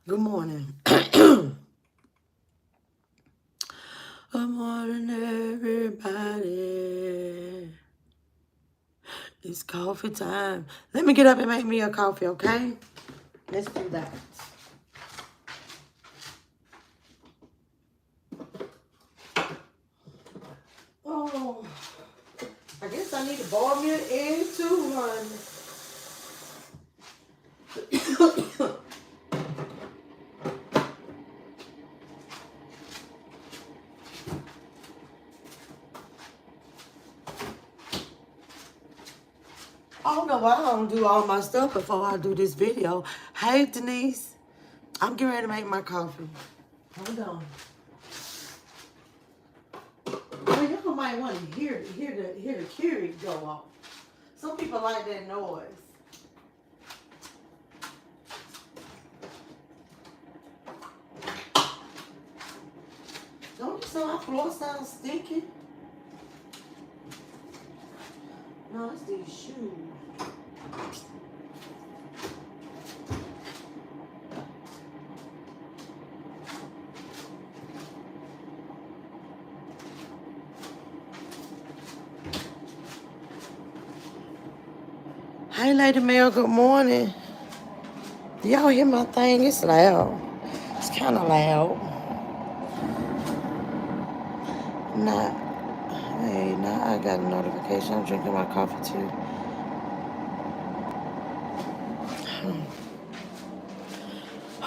Good morning. Good morning, everybody. It's coffee time. Let me get up and make me a coffee, okay? Let's do that. Oh, I guess I need to boil me an egg too, honey. I don't know why I don't do all my stuff before I do this video. Hey, Denise. I'm getting ready to make my coffee. Hold on. Well, y'all might want to hear the Keurig go off. Some people like that noise. Don't you say my floor sounds stinky? No, it's these shoes. Hey, Lady Mel, good morning. Y'all hear my thing? It's loud. It's kind of loud. Nah, hey, now I got a notification. I'm drinking my coffee too.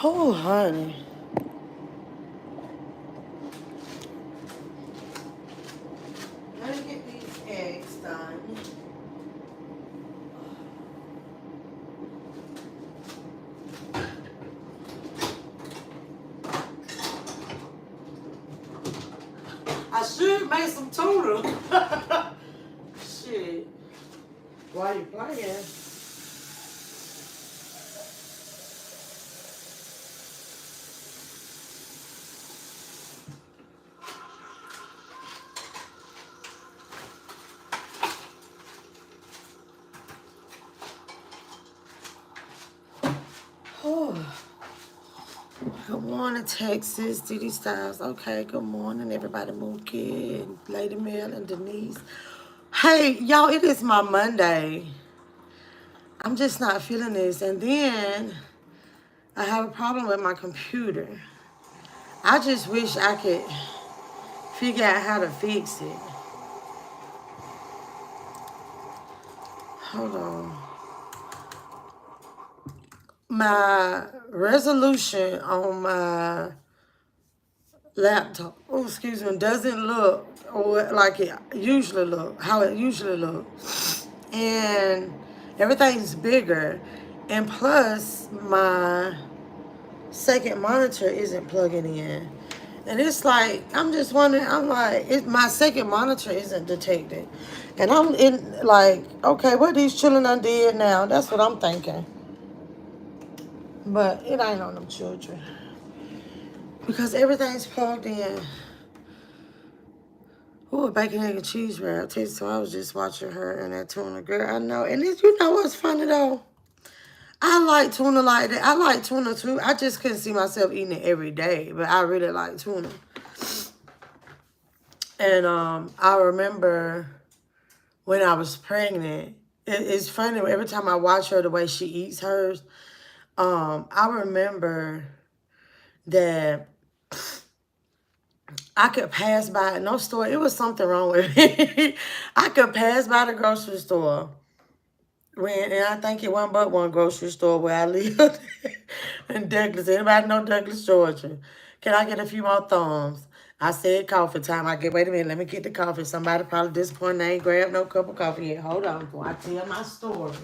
Oh, honey. Let me get these eggs done. I should make some tuna. Shit. Why you playing? Oh. Good morning, Texas. Diddy Styles. Okay, good morning, everybody. Mookie and Lady Mel and Denise. Hey, y'all, it is my Monday. I'm just not feeling this. And then I have a problem with my computer. I just wish I could figure out how to fix it. Hold on. My resolution on my laptop, doesn't look like it usually look, how it usually looks. And everything's bigger. And plus, my second monitor isn't plugging in. And it's like, I'm just wondering, my second monitor isn't detected. And I'm in, like, okay, what these children done did now? That's what I'm thinking. But it ain't on them children. Because everything's plugged in. Ooh, a bacon, egg, and cheese wrap. So I was just watching her and that tuna. Girl, I know. And you know what's funny, though? I like tuna like that. I like tuna, too. I just couldn't see myself eating it every day. But I really like tuna. And I remember when I was pregnant, it's funny. Every time I watch her, the way she eats hers, I remember that I could pass by no store. It was something wrong with me. I could pass by the grocery store. And I think it wasn't but one grocery store where I lived in Douglas. Anybody know Douglas, Georgia? Can I get a few more thumbs? I said coffee time. Wait a minute, let me get the coffee. Somebody probably disappointed they ain't grabbed no cup of coffee yet. Hold on before I tell my story.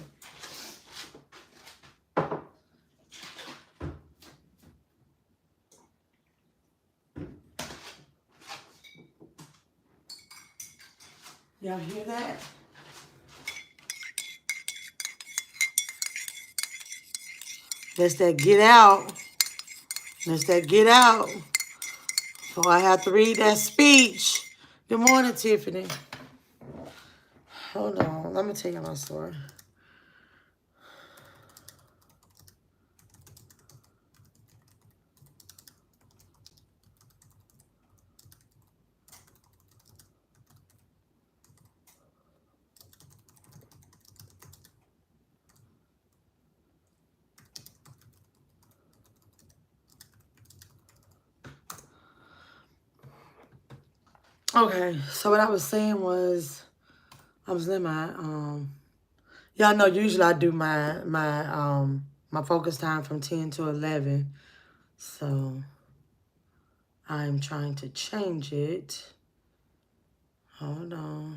Y'all hear that? Let's that get out. Let's that get out. Before I have to read that speech. Good morning, Tiffany. Hold on. Let me tell you my story. Okay, so what I was saying was, I was in my, y'all know usually I do my focus time from 10 to 11. So I'm trying to change it. Hold on.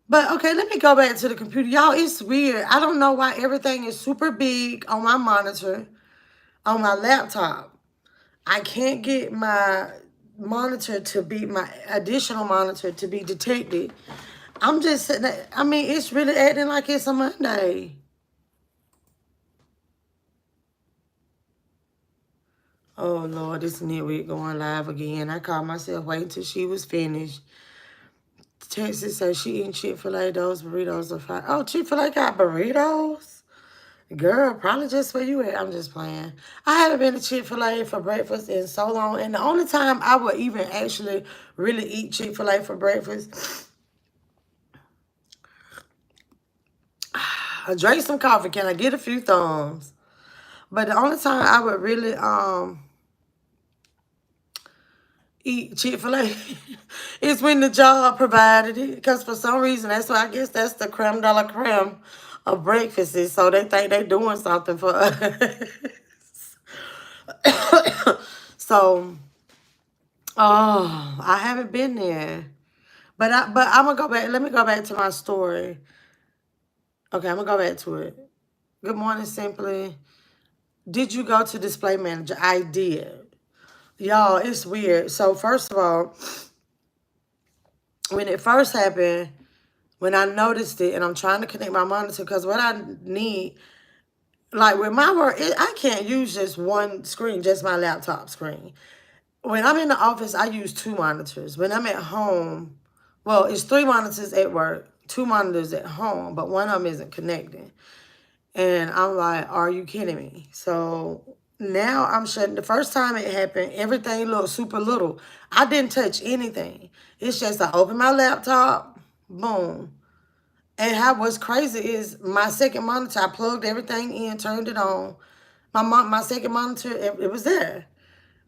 But okay, let me go back to the computer. Y'all, it's weird. I don't know why everything is super big on my monitor, on my laptop. I can't get my monitor to be, my additional monitor to be detected. I'm just sitting there, I mean, it's really acting like it's a Monday. Oh, Lord, this nitwit going live again. I called myself waiting till she was finished. Texas says she eating Chick-fil-A. Those burritos are fine. Oh, Chick-fil-A got burritos? Girl, probably just where you at. I'm just playing. I haven't been to Chick-fil-A for breakfast in so long. And the only time I would even actually really eat Chick-fil-A for breakfast, I drank some coffee. Can I get a few thumbs? But the only time I would really eat Chick-fil-A is when the job provided it. Because for some reason, that's why I guess that's the creme de la creme of breakfasts. So they think they doing something for us. So, oh, I haven't been there. But I'm gonna go back. Let me go back to my story. Okay, I'm gonna go back to it. Good morning, Simply. Did you go to display manager? I did. Y'all, it's weird. So first of all, when it first happened, when I noticed it, and I'm trying to connect my monitor, because what I need, like with my work, I can't use just one screen, just my laptop screen. When I'm in the office, I use two monitors. When I'm at home, well, it's three monitors at work, two monitors at home, but one of them isn't connecting. And I'm like, are you kidding me? So now I'm shutting. The first time it happened, everything looked super little. I didn't touch anything. It's just I opened my laptop, boom. And what's crazy is my second monitor, I plugged everything in, turned it on. My second monitor, it was there.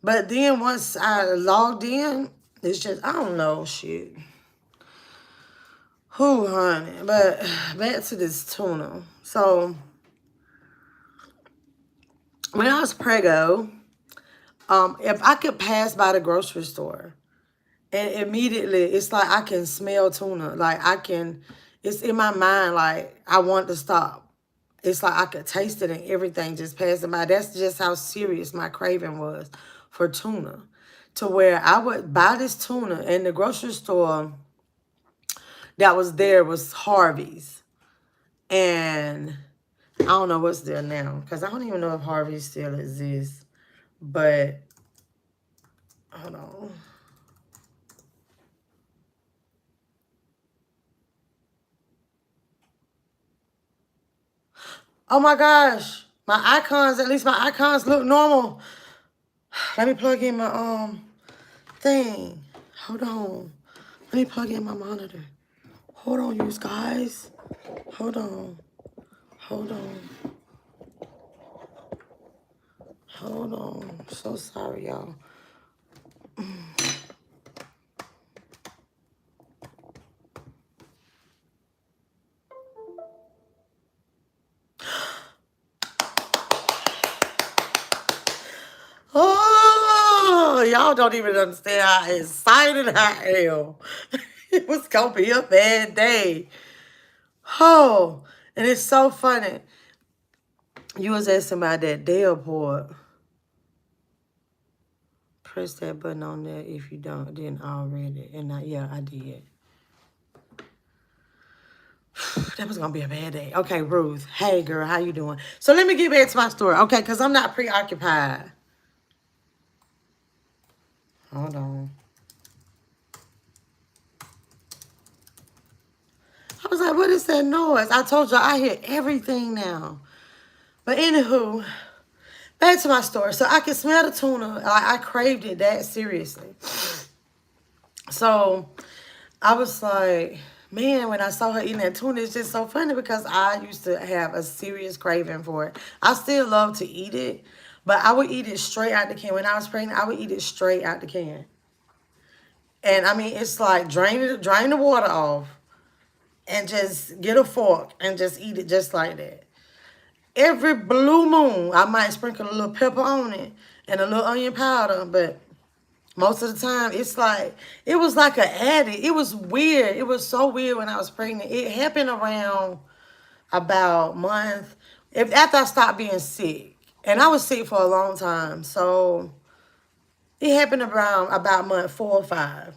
But then once I logged in, it's just, I don't know, shit. Who, honey? But back to this tuna. So when I was preggo, if I could pass by the grocery store, and immediately it's like I can smell tuna. Like it's in my mind like I want to stop. It's like I could taste it and everything just passing by. That's just how serious my craving was for tuna. To where I would buy this tuna and the grocery store that was there was Harvey's. And I don't know what's there now because I don't even know if Harvey's still exists. But hold on. Oh my gosh. My icons, at least my icons look normal. Let me plug in my thing. Hold on. Let me plug in my monitor. Hold on, you guys. Hold on. Hold on. Hold on. So sorry, y'all. Oh, y'all don't even understand how excited I am. It was gonna be a bad day. Oh, and it's so funny. You was asking about that Dale port. Press that button on there if you didn't already. And yeah, I did. That was gonna be a bad day. Okay, Ruth. Hey, girl, how you doing? So let me get back to my story, okay? Because I'm not preoccupied. Hold on. I was like, what is that noise? I told you I hear everything now. But anywho, back to my story. So I can smell the tuna. Like, I craved it that seriously. So I was like, man, when I saw her eating that tuna, it's just so funny because I used to have a serious craving for it. I still love to eat it, but I would eat it straight out the can. When I was pregnant, I would eat it straight out the can. And I mean, it's like drain the water off and just get a fork and just eat it just like that. Every blue moon, I might sprinkle a little pepper on it and a little onion powder, but most of the time, it's like, it was like an addict. It was weird. It was so weird when I was pregnant. It happened around about month, if after I stopped being sick. And I was sick for a long time. So it happened around about month 4 or 5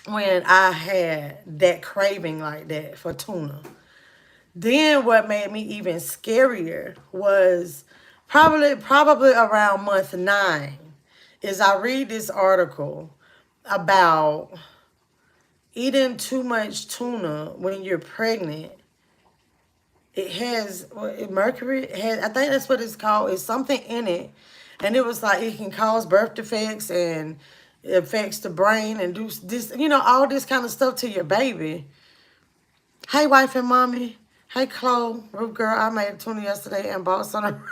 when I had that craving like that for tuna. Then what made me even scarier was probably around month 9 is I read this article about eating too much tuna when you're pregnant. It has mercury. It has, I think that's what it's called. It's something in it, and it was like it can cause birth defects and it affects the brain and do this, all this kind of stuff to your baby. Hey, wife and mommy. Hey, Chloe, Ruth girl. I made tuna yesterday and bought some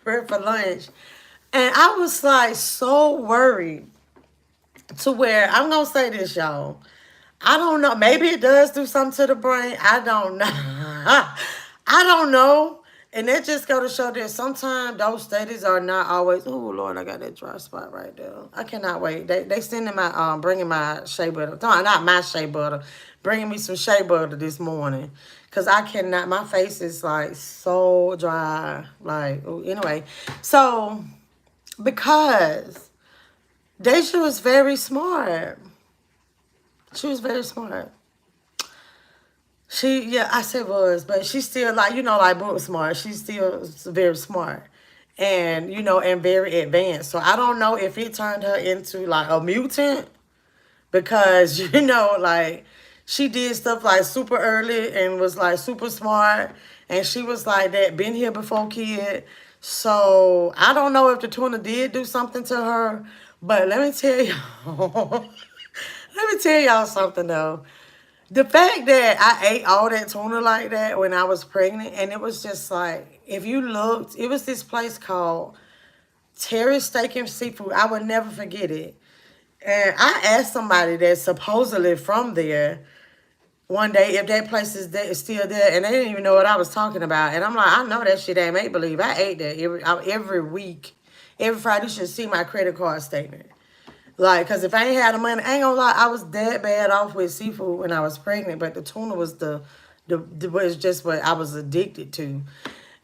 ready for lunch, and I was like so worried to where I'm gonna say this, y'all. I don't know. Maybe it does do something to the brain. I don't know. I don't know. And that just go to show that sometimes those studies are not always. Oh Lord, I got that dry spot right there. I cannot wait. They sending my bringing my shea butter. No, not my shea butter. Bringing me some shea butter this morning, cause I cannot. My face is like so dry. Like anyway, so because Deja was very smart. She was very smart. Yeah, I said was, but she's still like, like book smart. She's still very smart and, and very advanced. So I don't know if it turned her into like a mutant because, like she did stuff like super early and was like super smart. And she was like that, been here before kid. So I don't know if the tuna did do something to her, but let me tell y'all, let me tell y'all something though. The fact that I ate all that tuna like that when I was pregnant, and it was just like, if you looked, it was this place called Terry's Steak and Seafood. I would never forget it. And I asked somebody that's supposedly from there one day if that place is still there, and they didn't even know what I was talking about. And I'm like, I know that shit ain't make believe. I ate that every week. Every Friday, you should see my credit card statement. Like, because if I ain't had the money, I ain't gonna lie, I was that bad off with seafood when I was pregnant, but the tuna was was just what I was addicted to.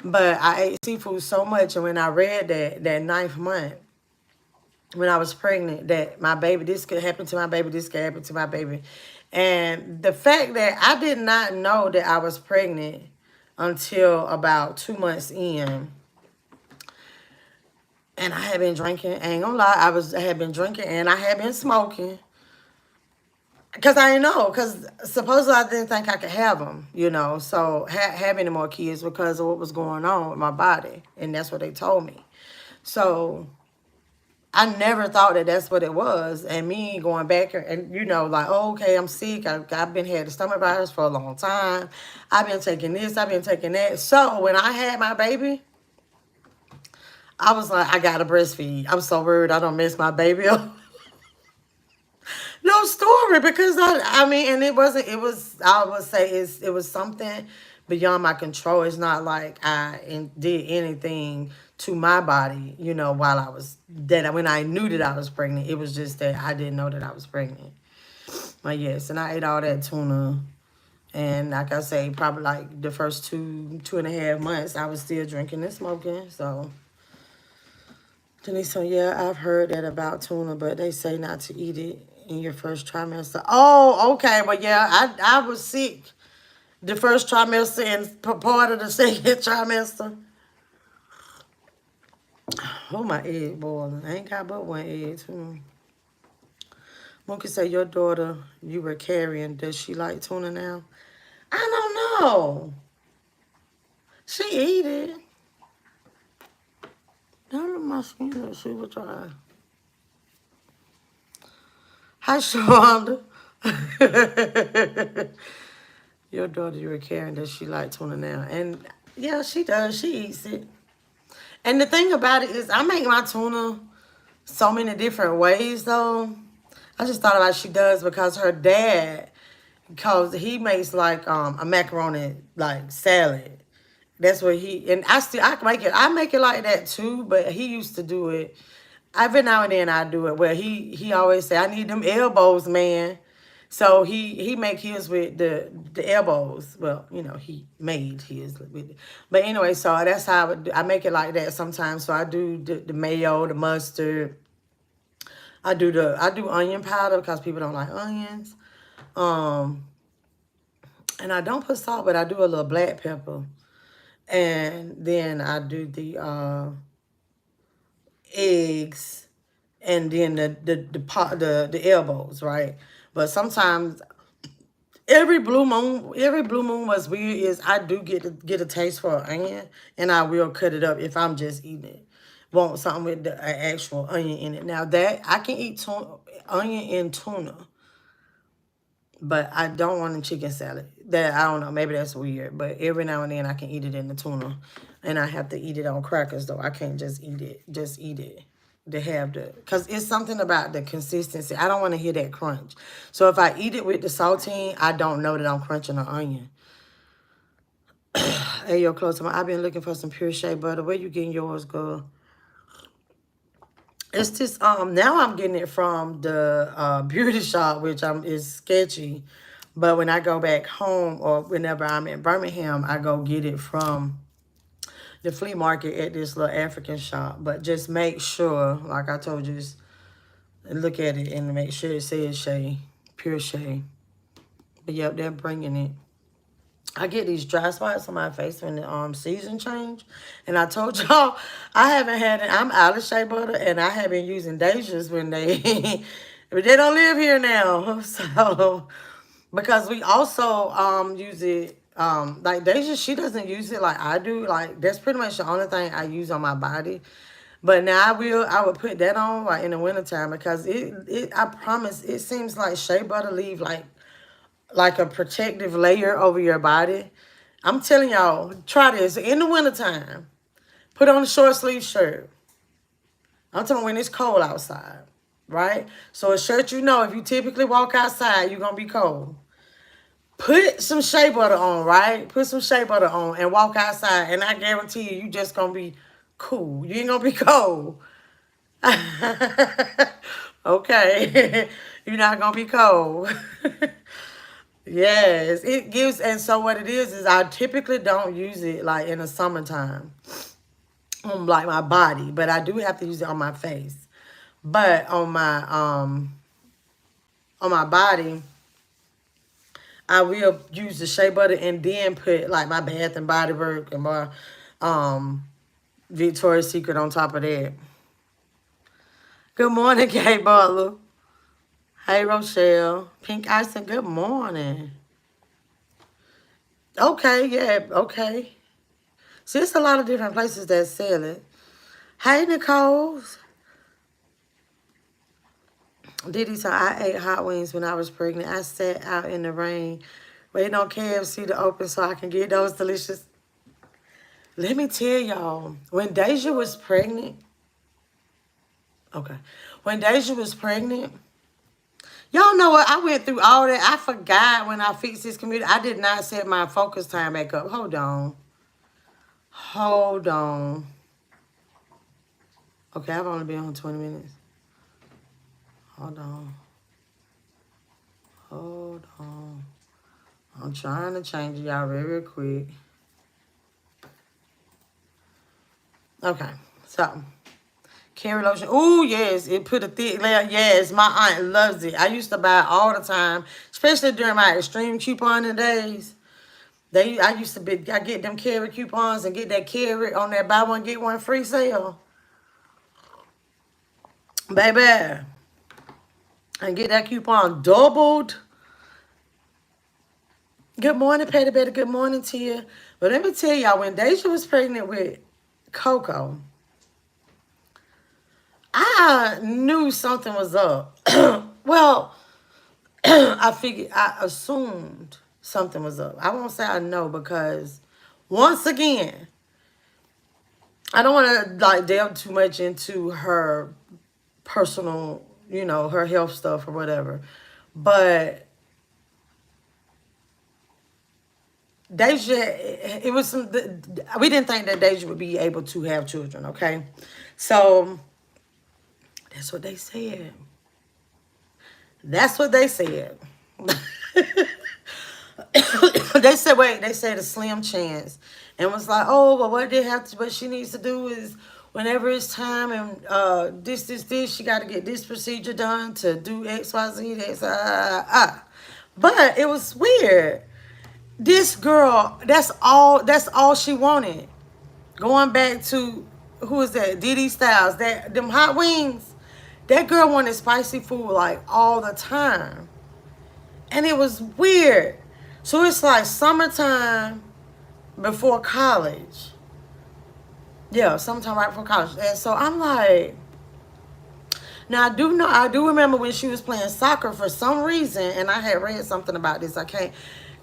But I ate seafood so much, and when I read that 9th month, when I was pregnant, that my baby, this could happen to my baby, this could happen to my baby. And the fact that I did not know that I was pregnant until about 2 months in. And I had been drinking. I ain't gonna lie, I had been drinking and I had been smoking. Cause I didn't know. Cause supposedly I didn't think I could have them. So have any more kids because of what was going on with my body, and that's what they told me. So I never thought that that's what it was. And me going back and like, oh, okay, I'm sick. I've been had the stomach virus for a long time. I've been taking this. I've been taking that. So when I had my baby, I was like, I gotta breastfeed. I'm so worried I don't mess my baby up. No story, because I mean, and it wasn't. It was. I would say it was something beyond my control. It's not like I did anything to my body, while I was when I knew that I was pregnant. It was just that I didn't know that I was pregnant. But yes, and I ate all that tuna, and like I say, probably like the first 2.5 months, I was still drinking and smoking. So. Denise, so yeah, I've heard that about tuna, but they say not to eat it in your first trimester. Oh, okay. But yeah, I was sick the first trimester and part of the second trimester. Oh, my egg boiling. I ain't got but one egg, too. Monkey say, your daughter you were carrying, does she like tuna now? I don't know. She eat it. None of my skin is super dry. Hi, Shonda. Your daughter you were carrying, does she like tuna now? And yeah, she does. She eats it. And the thing about it is I make my tuna so many different ways, though. I just thought about she does because her dad, because he makes like a macaroni like salad. That's what he, and I can make it. I make it like that too, but he used to do it. Every now and then I do it. Where he always say, I need them elbows, man. So he make his with the elbows. Well, you know, he made his with it. But anyway, so that's how I make it like that sometimes. So I do the mayo, the mustard. I do onion powder because people don't like onions. Um, and I don't put salt, but I do a little black pepper. And then I do the eggs, and then the elbows, right? But sometimes every blue moon was weird is I do get a taste for an onion, and I will cut it up if I'm just eating it. Want something with the actual onion in it. Now that I can eat onion and tuna, but I don't want a chicken salad. That I don't know. Maybe that's weird. But every now and then I can eat it in the tuna, and I have to eat it on crackers though. I can't just eat it. Just eat it. To have the, because it's something about the consistency. I don't want to hear that crunch. So if I eat it with the saltine, I don't know that I'm crunching an onion. Hey, yo, close to my. I've been looking for some pure shea butter. Where you getting yours, girl? It's just now I'm getting it from the beauty shop, which is sketchy. But when I go back home or whenever I'm in Birmingham, I go get it from the flea market at this little African shop. But just make sure, like I told you, just look at it and make sure it says shea, pure shea. But yep, they're bringing it. I get these dry spots on my face when the season change. And I told y'all, I haven't had it. I'm out of shea butter, and I have been using Deja's when they, but they don't live here now. So, because we also use it, like Deja, she doesn't use it like I do. Like, that's pretty much the only thing I use on my body. But now I would put that on like in the wintertime because I promise, it seems like shea butter leave like a protective layer over your body. I'm telling y'all, try this. In the wintertime, put on a short sleeve shirt. I'm talking about when it's cold outside, right? So a shirt, you know, if you typically walk outside, you're going to be cold. Put some shea butter on, right? Put some shea butter on and walk outside, and I guarantee you, you just going to be cool. You ain't going to be cold. Okay. You're not going to be cold. Yes, it gives, and so what it is I typically don't use it like in the summertime on like my body, but I do have to use it on my face. But on my body, I will use the shea butter and then put like my Bath and Body Works and my Victoria's Secret on top of that. Good morning, Kay Butler. Hey, Rochelle. Pink Icing, good morning. Okay, yeah, okay. See, it's a lot of different places that sell it. Hey, Nicole. Diddy, so I ate hot wings when I was pregnant. I sat out in the rain waiting on KFC to open so I can get those delicious. Let me tell y'all, when Deja was pregnant, okay, when Deja was pregnant, y'all know what? I went through all that. I forgot when I fixed this computer. I did not set my focus time back up. Hold on. Hold on. Okay, I've only been on 20 minutes. Hold on. Hold on. I'm trying to change y'all real quick. Okay, so Carry lotion. Ooh, yes, it put a thick layer. Yes, my aunt loves it. I used to buy it all the time, especially during my extreme couponing days. I get them carry coupons and get that carry on that buy one get one free sale, baby, and get that coupon doubled. Good morning, Patty Betty. Good morning to you. But let me tell y'all, when Deja was pregnant with Coco, I knew something was up. Well, I assumed something was up. I won't say I know because, once again, I don't want to like delve too much into her personal you know, her health stuff or whatever. But Deja, it was some, we didn't think that Deja would be able to have children, okay? So that's what they said. That's what they said. They said, wait, they said a slim chance. And was like, oh, well, what she needs to do is whenever it's time and this, she got to get this procedure done to do X, Y, Z, this, But it was weird. This girl, that's all she wanted. Going back to, who is that? Diddy Styles, them hot wings. That girl wanted spicy food like all the time. And it was weird. So it's like summertime before college. Yeah, sometime right before college. And so I'm like, now I do remember when she was playing soccer for some reason, and I had read something about this.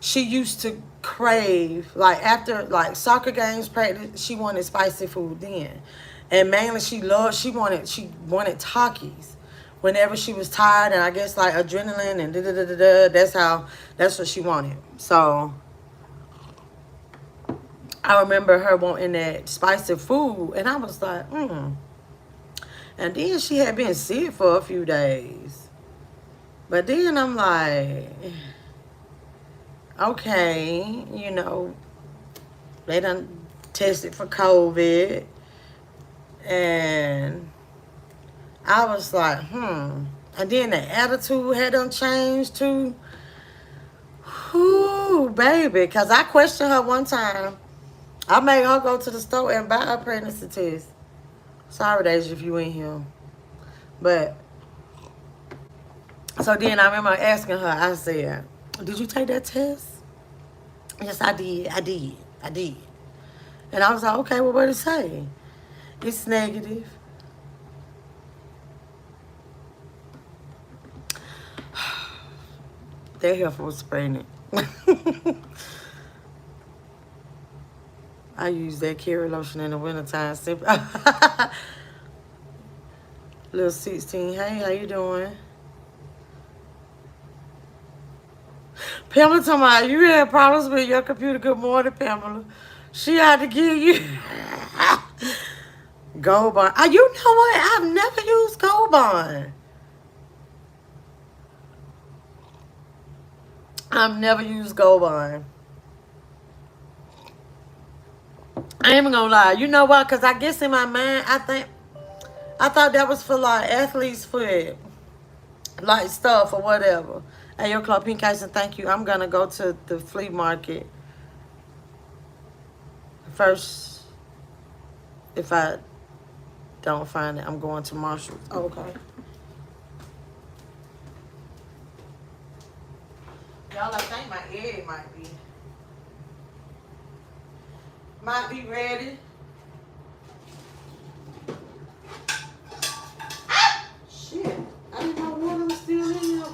She used to crave, like after like soccer games practice, she wanted spicy food then. And mainly she wanted Takis. Whenever she was tired, and I guess like adrenaline and that's what she wanted. So I remember her wanting that spicy food, and I was like, And then she had been sick for a few days. But then I'm like, okay, you know, they done tested for COVID. And I was like, And then the attitude had done changed too. Whoo, baby. Because I questioned her one time. I made her go to the store and buy a pregnancy test. Sorry, Deja, if you ain't here. But, so then I remember asking her, I said, did you take that test? Yes, I did. And I was like, okay, well, what did it say? It's negative. That heifer was pregnant. I use that Carrie lotion in the wintertime. Little 16. Hey, how you doing? Pamela talking about you had problems with your computer. Good morning, Pamela. She had to give you Gold Bond. You know what? I've never used Gold Bond. I've never used Gold Bond. I ain't even gonna lie. You know what? Because I guess in my mind, I thought that was for like athletes' foot, like stuff or whatever. Hey, your club pink ice, and thank you. I'm gonna go to the flea market first. If I don't find it, I'm going to Marshall's. Oh, okay. Y'all, I think my egg might be ready. Shit, I didn't know water was still in here.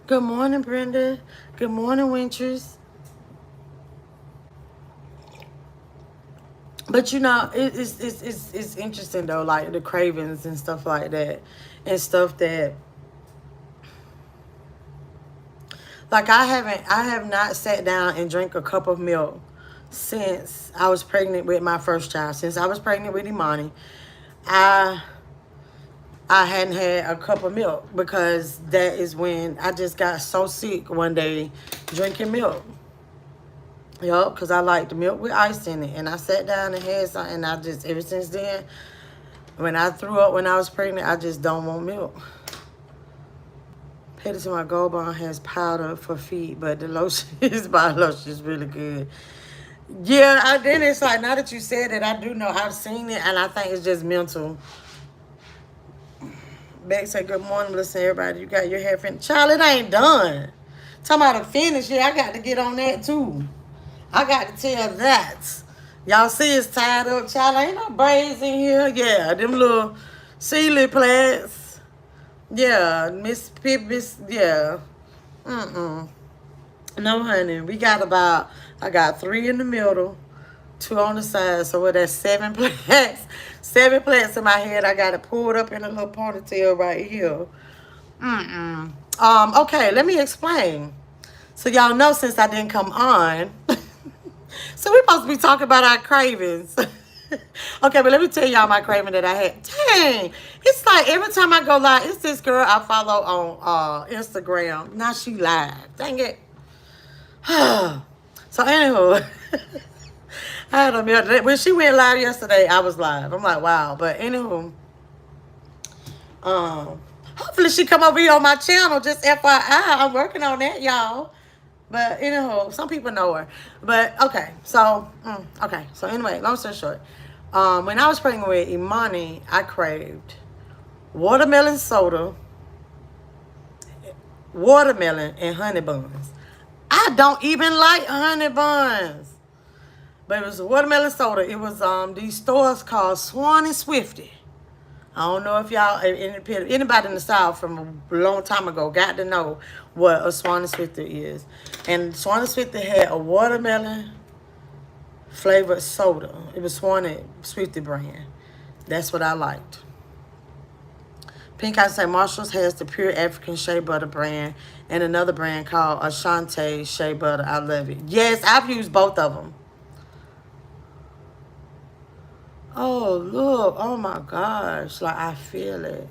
Good morning, Brenda. Good morning, Winters. But you know, it's interesting though, like the cravings and stuff like that, and stuff that, like I have not sat down and drank a cup of milk since I was pregnant with my first child. Since I was pregnant with Imani, I hadn't had a cup of milk because that is when I just got so sick one day drinking milk. Yup, because I like the milk with ice in it. And I sat down and had some, and I just, ever since then, when I threw up when I was pregnant, I just don't want milk. Petty to my Gold Bond has powder for feet, but the lotion, his body lotion is really good. Yeah, then it's like, now that you said it, I do know, I've seen it, and I think it's just mental. Beck said, good morning, listen, everybody. You got your hair finished. Child, it ain't done. Talking about a finish, yeah, I got to get on that, too. I got to tell that. Y'all see it's tied up, child. Ain't no braids in here. Yeah, them little sealy plaits. Yeah, yeah. Mm-mm. No, honey. I got 3 in the middle, 2 on the side. So with that 7 plaits, 7 plaits in my head, I got it pulled up in a little ponytail right here. Mm-mm. Okay, let me explain. So y'all know since I didn't come on, so we're supposed to be talking about our cravings. Okay, but let me tell y'all my craving that I had. Dang, it's like every time I go live, it's this girl I follow on Instagram. Now she live. Dang it. So anywho, I had a meal. When she went live yesterday, I was live. I'm like, wow. But anywho, um, hopefully she come over here on my channel. Just FYI, I'm working on that, y'all. But anywho, some people know her. But okay, so So anyway, long story short, when I was pregnant with Imani, I craved watermelon soda, watermelon, and honey buns. I don't even like honey buns. But it was watermelon soda. It was these stores called Swan and Swifty. I don't know if y'all, anybody in the South from a long time ago got to know what a Swan and Swifty is. And Swan and Swifty had a watermelon flavored soda. It was Swan and Swifty brand. That's what I liked. Pink I say Marshalls has the pure African shea butter brand and another brand called Ashante Shea Butter. I love it. Yes, I've used both of them. Oh, look. Oh, my gosh. Like, I feel it.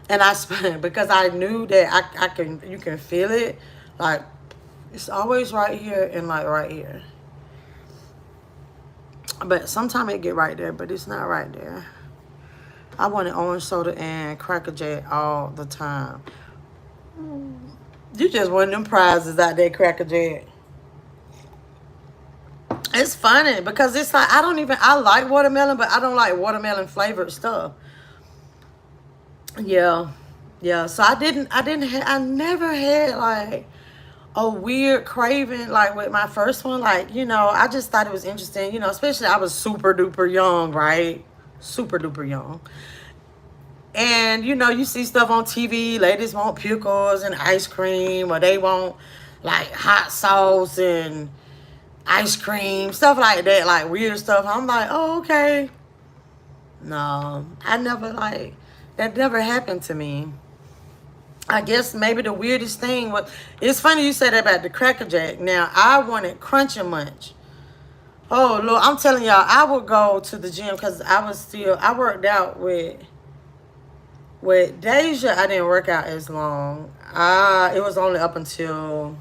And I spent, because I knew that you can feel it. Like, it's always right here and, like, right here. But sometimes it get right there, but it's not right there. I wanted orange soda and Cracker Jack all the time. You just won them prizes out there, Cracker Jack. It's funny because it's like I like watermelon, but I don't like watermelon flavored stuff. Yeah. Yeah. So I never had like a weird craving like with my first one. Like, I just thought it was interesting, especially I was super duper young, right? Super duper young. And you see stuff on TV, ladies want pickles and ice cream, or they want like hot sauce and ice cream, stuff like that, like weird stuff. I'm like, oh, okay. No, that never happened to me. I guess maybe the weirdest thing was, it's funny you said that about the Cracker Jack. Now, I wanted Crunch and Munch. Oh, Lord, I'm telling y'all, I would go to the gym because I worked out with Deja. I didn't work out as long. It was only up until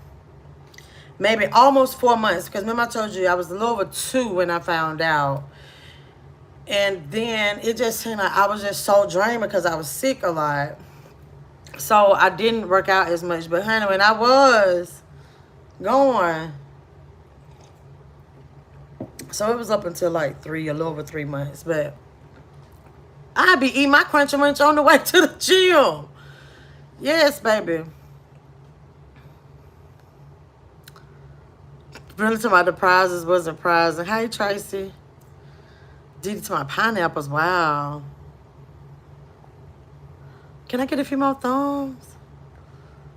maybe almost 4 months because remember I told you I was a little over 2 when I found out. And then it just seemed like I was just so drained because I was sick a lot. So I didn't work out as much. But honey, when I was going, so it was up until like a little over 3 months. But I'd be eating my Crunch and Munch on the way to the gym. Yes, baby. Really talking about the prizes wasn't prizing. Hey, Tracy. Did to my pineapples. Wow. Can I get a few more thumbs?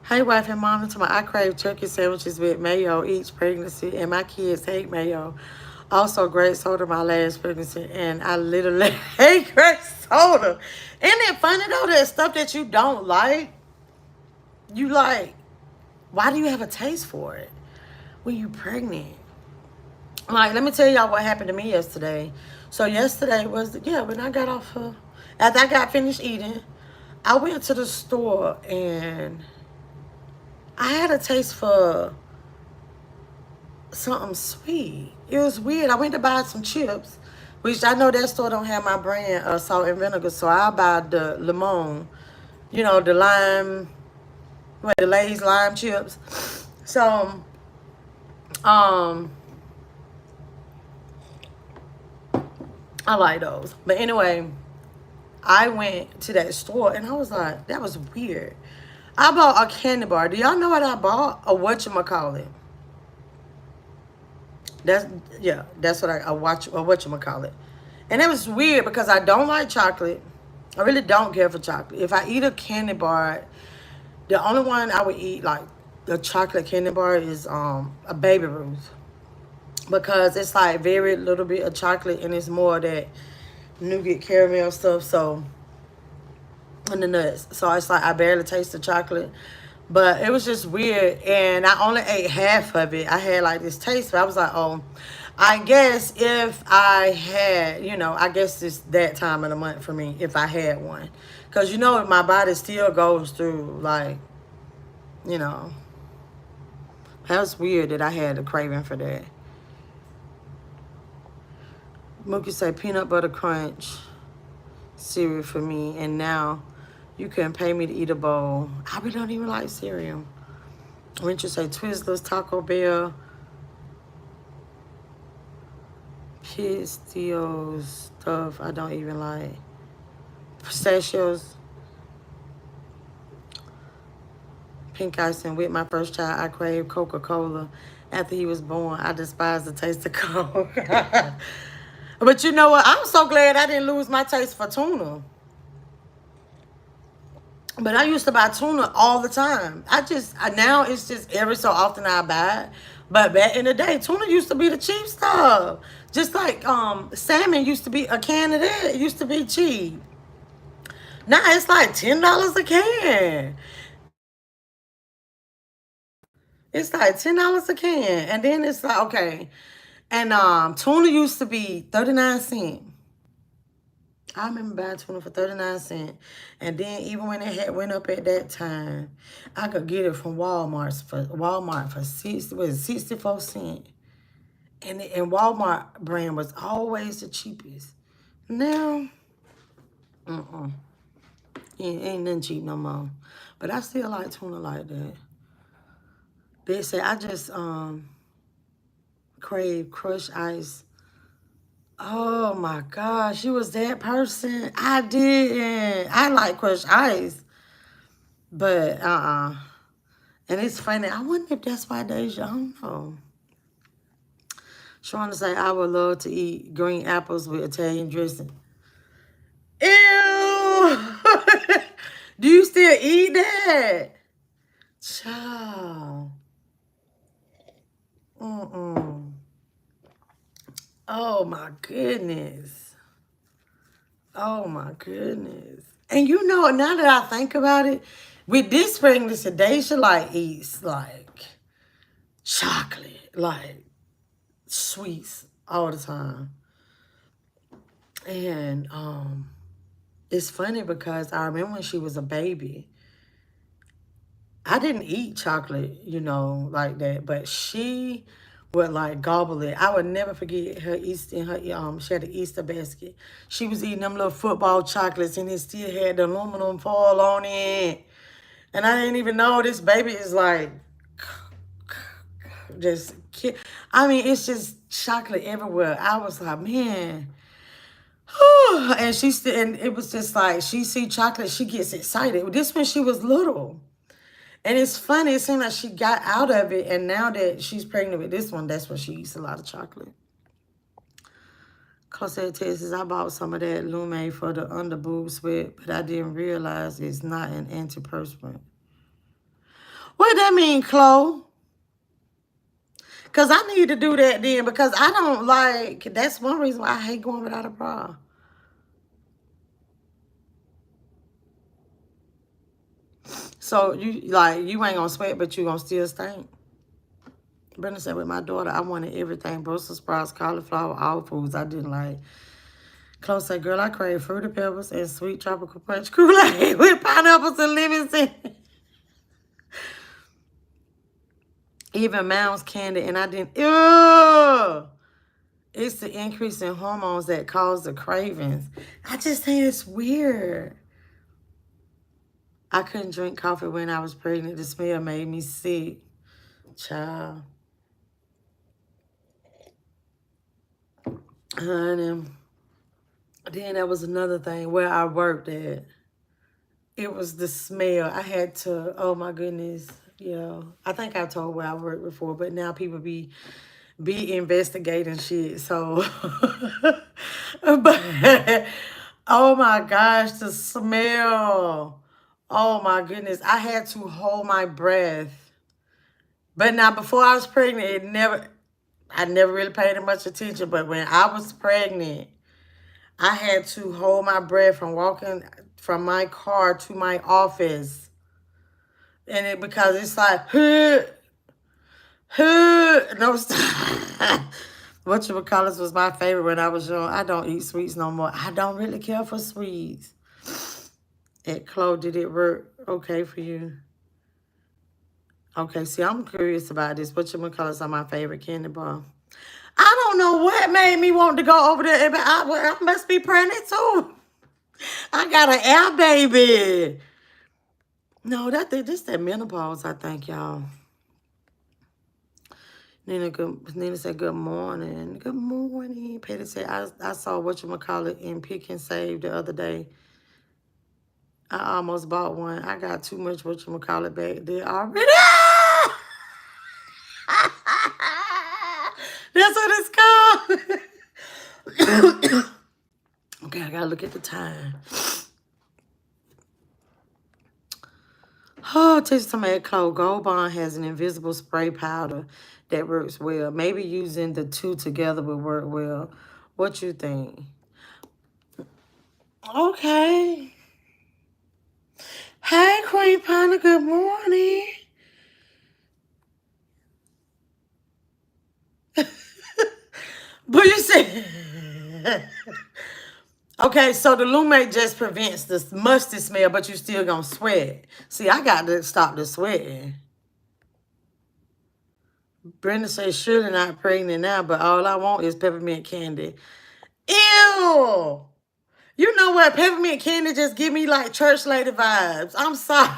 Hey, wife and mom, to my I crave turkey sandwiches with mayo each pregnancy, and my kids hate mayo. Also, grape soda my last pregnancy, and I literally hate grape soda. Isn't it funny, though, that stuff that you don't like, you like, why do you have a taste for it when you're pregnant? Like, let me tell y'all what happened to me yesterday. So yesterday was, when I got off her, after I got finished eating, I went to the store and I had a taste for something sweet. It was weird. I went to buy some chips, which I know that store don't have my brand of salt and vinegar, so I buy the lemon, the lime, the Lay's lime chips. So, I like those. But anyway, I went to that store and I was like, that was weird. I bought a candy bar. Do y'all know what I bought? A whatchamacallit. That's what a whatchamacallit. And it was weird because I don't like chocolate. I really don't care for chocolate. If I eat a candy bar, the only one I would eat like the chocolate candy bar is a Baby Ruth, because it's like very little bit of chocolate and it's more of that nougat caramel stuff. So and the nuts. So it's like I barely taste the chocolate. But it was just weird. And I only ate half of it. I had like this taste, but I was like, oh, I guess if I had, I guess it's that time of the month for me if I had one. Because, my body still goes through, like, you know, that's weird that I had a craving for that. Mookie say peanut butter crunch cereal for me. And now you can pay me to eat a bowl. I really don't even like cereal. Winter say Twizzlers, Taco Bell, Pistios, stuff I don't even like. Pistachios, pink icing. With my first child, I craved Coca-Cola. After he was born, I despised the taste of Coke. But you know what? I'm so glad I didn't lose my taste for tuna. But I used to buy tuna all the time. Now it's just every so often I buy it. But back in the day, tuna used to be the cheap stuff. Just like salmon used to be a can of that. It used to be cheap. Now it's like $10 a can. It's like $10 a can. And then it's like, okay. And tuna used to be 39 cents. I remember buying tuna for 39 cents. And then even when it had went up at that time, I could get it from Walmart for 64 cents. And Walmart brand was always the cheapest. Now, ain't nothing cheap no more. But I still like tuna like that. They say I just crave crushed ice. Oh my gosh, you was that person? I didn't. I like crushed ice. But and it's funny. I wonder if that's why Deja, I don't know. Trying to say I would love to eat green apples with Italian dressing. Ew! Do you still eat that? Child. Oh my goodness. Oh my goodness. And now that I think about it, with this pregnancy, Deja like eats like chocolate, like sweets all the time. And it's funny because I remember when she was a baby, I didn't eat chocolate, like that, but she would like gobble it. I would never forget her Easter. She had an Easter basket. She was eating them little football chocolates, and it still had the aluminum foil on it. And I didn't even know this baby is like just. I mean, it's just chocolate everywhere. I was like, man. And and it was just like she see chocolate, she gets excited. This when she was little. And it's funny, it seemed like she got out of it, and now that she's pregnant with this one, that's when she eats a lot of chocolate. Cosette Texas, I bought some of that Lume for the under boob sweat, but I didn't realize it's not an antiperspirant. What that mean, Chloe? Because I need to do that then, because I don't like, that's one reason why I hate going without a bra. So you ain't gonna sweat, but you gonna still stink. Brenda said, with my daughter, I wanted everything. Brussels sprouts, cauliflower, all foods I didn't like. Chloe said, girl, I crave Fruity Pebbles and sweet tropical punch Kool-Aid with pineapples and lemons in it. Even Mounds candy, and I didn't. Ew! It's the increase in hormones that cause the cravings. I just think it's weird. I couldn't drink coffee when I was pregnant. The smell made me sick. Child. Honey. Then there was another thing where I worked at. It was the smell. I had to, oh my goodness. I think I told where I worked before, but now people be investigating shit. So, but Oh my gosh, the smell. Oh my goodness. I had to hold my breath. But now before I was pregnant, I never really paid it much attention. But when I was pregnant, I had to hold my breath from walking from my car to my office. And it because it's like, no stop. Whatchamacallit was my favorite when I was young. I don't eat sweets no more. I don't really care for sweets. At Chloe, did it work okay for you? Okay, see, I'm curious about this. Whatchamacallits are my favorite candy bar. I don't know what made me want to go over there, but I must be pregnant too. I got an air baby. No, this that menopause, I think, y'all. Nina said, good morning. Good morning. Patty said, I saw whatchamacallit in Pick and Save the other day. I almost bought one. I got too much whatchamacallit back there already. That's what it's called. Okay, I gotta look at the time. Oh, teach somebody Chloe. Gold Bond has an invisible spray powder that works well. Maybe using the two together would work well. What you think? Okay. Hey, Queen Panda. Good morning. But you said... Okay, so the Lume just prevents the musty smell, but you still gonna sweat. See, I got to stop the sweating. Brenda says, surely not pregnant now, but all I want is peppermint candy. Ew! You know what? Peppermint candy just give me like church lady vibes. I'm sorry.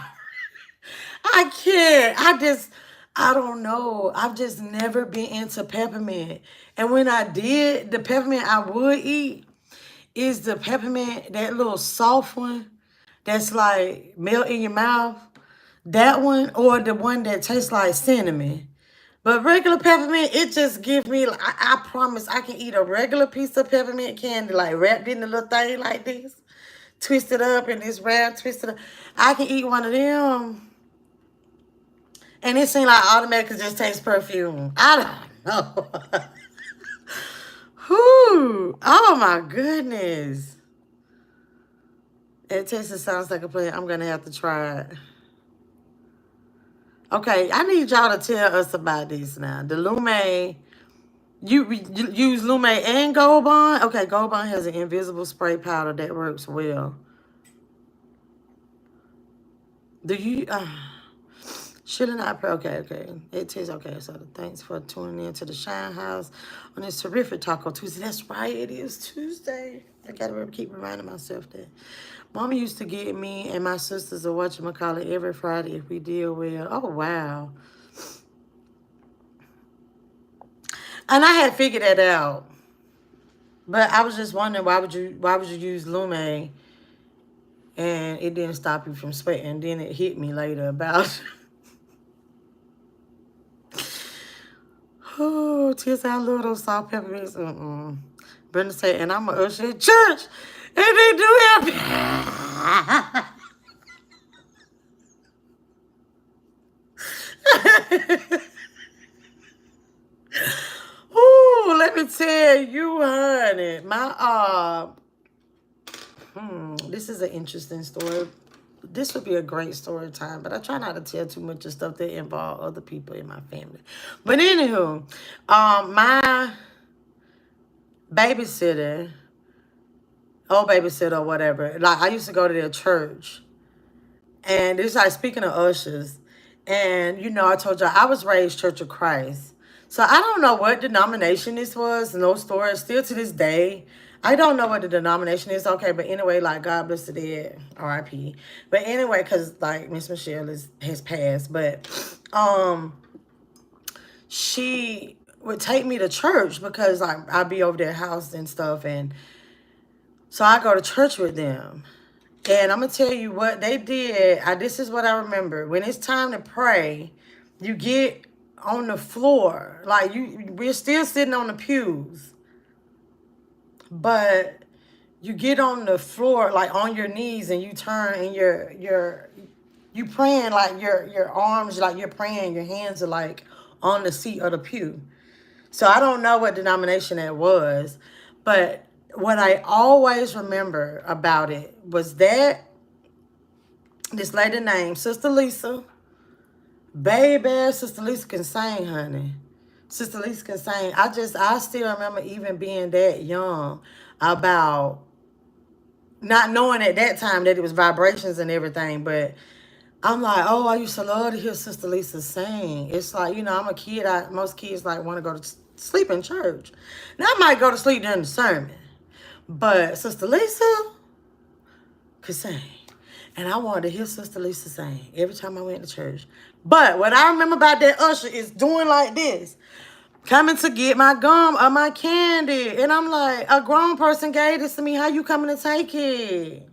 I can't. I don't know. I've just never been into peppermint. And when I did, the peppermint I would eat is the peppermint, that little soft one that's like melt in your mouth. That one or the one that tastes like cinnamon. But regular peppermint, it just gives me, I promise I can eat a regular piece of peppermint candy, like wrapped in a little thing like this, twisted up in this wrap, twisted up. I can eat one of them. And it seems like automatically just tastes perfume. I don't know. Whew. Oh my goodness. It tastes and sounds like a plan. I'm going to have to try it. Okay, I need y'all to tell us about this now. The Lume, you use Lume and Gold Bond? Okay, Gold Bond has an invisible spray powder that works well. Do you, shouldn't I, okay. It tastes okay. So thanks for tuning in to the Shine House on this terrific Taco Tuesday. That's right, it is Tuesday. I gotta keep reminding myself that. Mama used to get me and my sisters a whatchamacallit every Friday if we did well. Oh, wow. And I had figured that out. But I was just wondering why would you use Lume and it didn't stop you from sweating. Then it hit me later about oh, tears I love those salt peppermints. Brenda said, and I'm a usher at church. And they do have Ooh, let me tell you, honey. This is an interesting story. This would be a great story time, but I try not to tell too much of stuff that involve other people in my family. But anywho, my babysitter, old babysitter or whatever, like I used to go to their church. And it's like speaking of ushers, and you know, I told y'all I was raised Church of Christ. So I don't know what denomination this was. No story. Still to this day, I don't know what the denomination is. Okay, but anyway, like God bless the dead, R.I.P. But anyway, because like Miss Michelle has passed, but she would take me to church because like I'd be over their house and stuff, and so I go to church with them. And I'm going to tell you what they did. This is what I remember. When it's time to pray, you get on the floor. Like, we're still sitting on the pews. But you get on the floor, like on your knees, and you turn, and you praying, like your arms, like you're praying, your hands are like on the seat of the pew. So I don't know what denomination that was, but what I always remember about it was that this lady named Sister Lisa, baby, Sister Lisa can sing, honey. Sister Lisa can sing. I still remember even being that young about not knowing at that time that it was vibrations and everything, but I'm like, oh, I used to love to hear Sister Lisa sing. It's like, I'm a kid. Most kids like want to go to sleep in church. Now I might go to sleep during the sermon, but Sister Lisa could sing. And I wanted to hear Sister Lisa sing every time I went to church. But what I remember about that usher is doing like this. Coming to get my gum or my candy. And I'm like, a grown person gave this to me. How you coming to take it?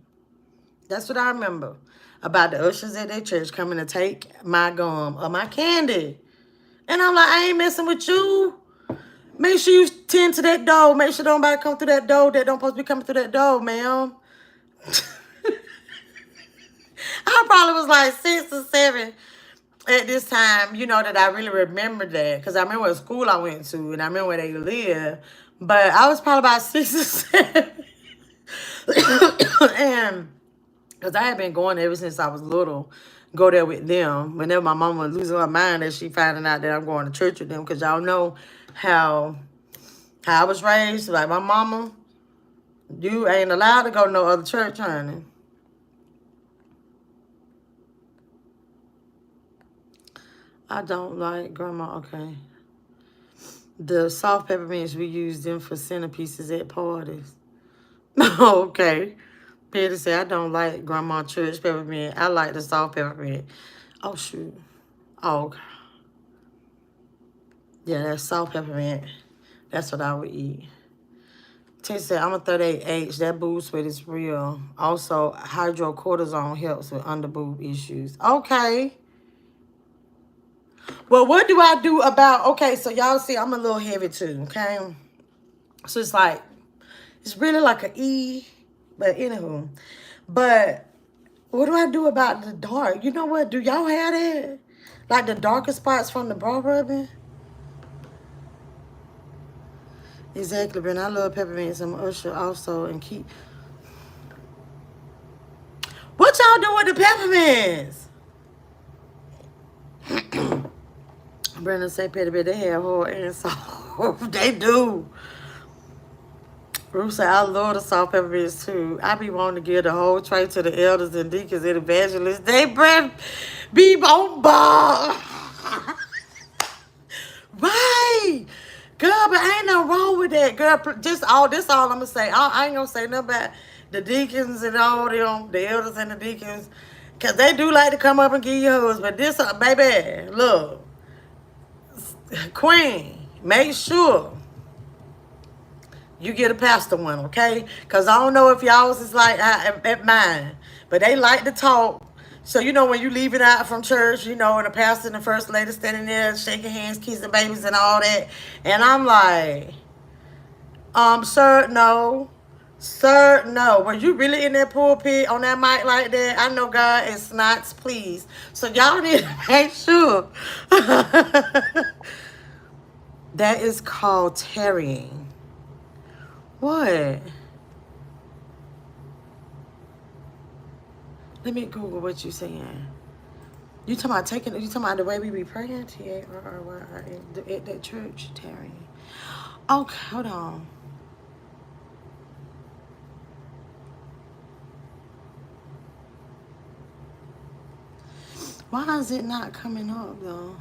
That's what I remember about the ushers at their church coming to take my gum or my candy. And I'm like, I ain't messing with you. Make sure you tend to that door. Make sure nobody come through that door that don't supposed to be coming through that door, ma'am. I probably was like 6 or 7 at this time, that I really remember that. Because I remember what school I went to and I remember where they lived. But I was probably about 6 or 7. And because I had been going ever since I was little, go there with them. Whenever my mama was losing her mind that she finding out that I'm going to church with them. Because y'all know how I was raised. Like my mama, you ain't allowed to go to no other church, honey. I don't like grandma, okay. The soft peppermints, we use them for centerpieces at parties. Okay. Peter said, I don't like grandma church peppermint. I like the soft peppermint. Oh, shoot. Oh, okay. Yeah, that's soft peppermint. That's what I would eat. Ted said, I'm a 38H. That boob sweat is real. Also, hydrocortisone helps with underboob issues. Okay. Well, what do I do about... Okay, so y'all see, I'm a little heavy too, okay? So it's like... It's really like an E. But anywho. But what do I do about the dark? You know what? Do y'all have that? Like the darker spots from the bra rubbing? Exactly, Ben. I love peppermints. I'm Usher also and keep... What y'all do with the peppermints? Brenda say Petty Bit, they have hard and soft. They do. Ruth said, I love the soft peppermints too. I be wanting to give the whole tray to the elders and deacons and evangelists. They breath be on bar. Right. Girl, but ain't nothing wrong with that, girl. This all I'm gonna say. I ain't gonna say nothing about the deacons and all them, the elders and the deacons. Cause they do like to come up and give you hugs. But this baby, look. Queen, make sure you get a pastor one, okay? Because I don't know if y'all's is like at mine. But they like to talk. So, when you leave it out from church, and the pastor and the first lady standing there shaking hands, kissing babies and all that. And I'm like, sir, no. Sir, no. Were you really in that pulpit on that mic like that? I know God and snots, please. So y'all need to make sure. That is called tarrying. What? Let me Google what you saying. You talking about the way we be praying or at that church, tarrying. Okay, hold on. Why is it not coming up though?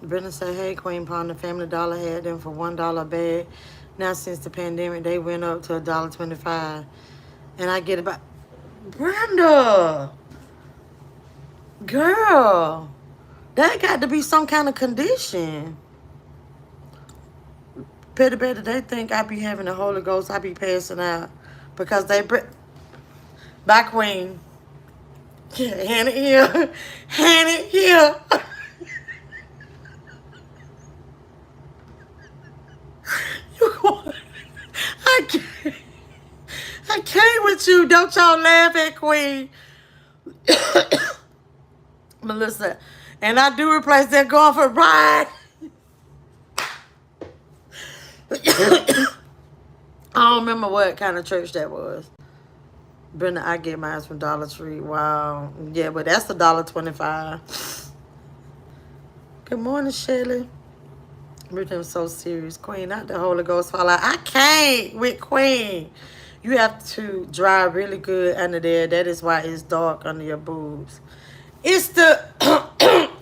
Brenda said, hey, Queen Pond, the Family Dollar had them for $1 a bag. Now, since the pandemic, they went up to $1.25. And I get about... Brenda! Girl! That got to be some kind of condition. Petty Betty, they think I be having the Holy Ghost. I be passing out because they by Queen. Hannah here. Hannah here. You going? I can't. I can't with you. Don't y'all laugh at Queen. Melissa. And I do replace that going for Brian. I don't remember what kind of church that was. Brenda, I get mine from Dollar Tree. Wow. Yeah, but that's the $1.25. Good morning, Shelley. Everything was so serious. Queen, not the Holy Ghost fall out. I can't with Queen. You have to dry really good under there. That is why it's dark under your boobs. It's the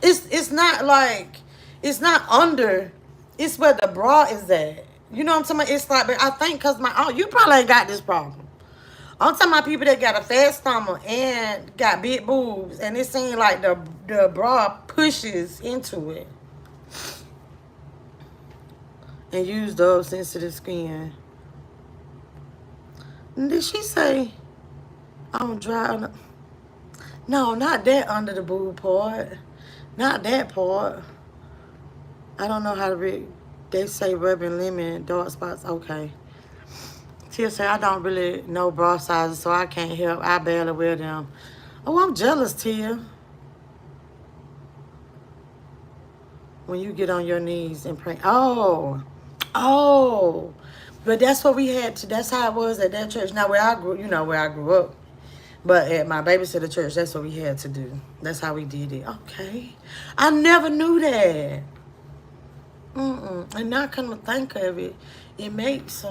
it's not like it's not under. It's where the bra is at. You know what I'm talking about? It's like, but I think because you probably ain't got this problem. I'm talking about people that got a fat stomach and got big boobs, and it seems like the bra pushes into it. And use those sensitive skin. Did she say I'm dry? No, not that under the boob part. Not that part. I don't know how to read. They say rubbing lemon, dark spots. Okay. Tia say I don't really know bra sizes, so I can't help. I barely wear them. Oh, I'm jealous, Tia. When you get on your knees and pray. Oh. But that's what we had to. That's how it was at that church. Now, where I grew up. But at my babysitter church, that's what we had to do. That's how we did it. Okay. I never knew that. And now come to think of it, it makes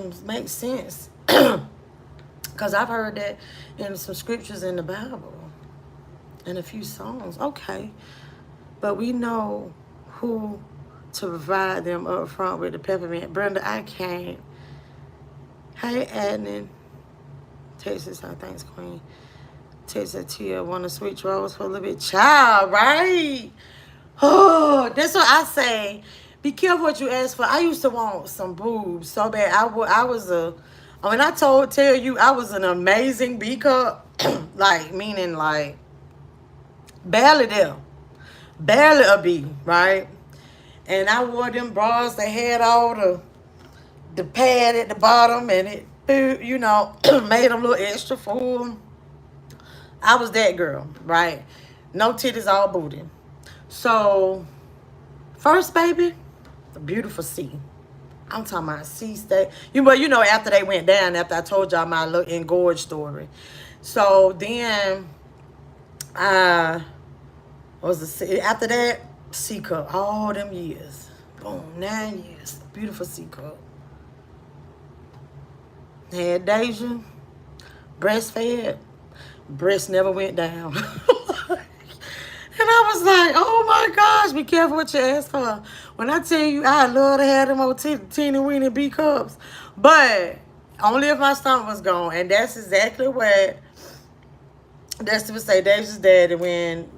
sense. Because I've heard that in some scriptures in the Bible. And a few songs. Okay. But we know who to provide them up front with the peppermint. Brenda, I can't. Hey, Adnan. Texas, I thanks, Queen. Texas, Tia, want to switch roles for a little bit. Child, right? Oh, that's what I say. Be careful what you ask for. I used to want some boobs so bad. When I tell you I was an amazing B cup, like, meaning like, barely there. Barely a B, right? And I wore them bras that had all the pad at the bottom, and it, made them a little extra full. I was that girl, right? No titties, all booty. So, first baby, a beautiful C. I'm talking about C state. After they went down, after I told y'all my little engorged story. So then, after that, C cup, all them years. Boom, 9 years. Beautiful C cup. Had Deja, breastfed, breast never went down. And I was like, oh my gosh, be careful what you ask for. When I tell you, I love to have them old teeny weeny B cups. But only if my stomach was gone. And that's exactly what Dusty would say, Deja's daddy, when,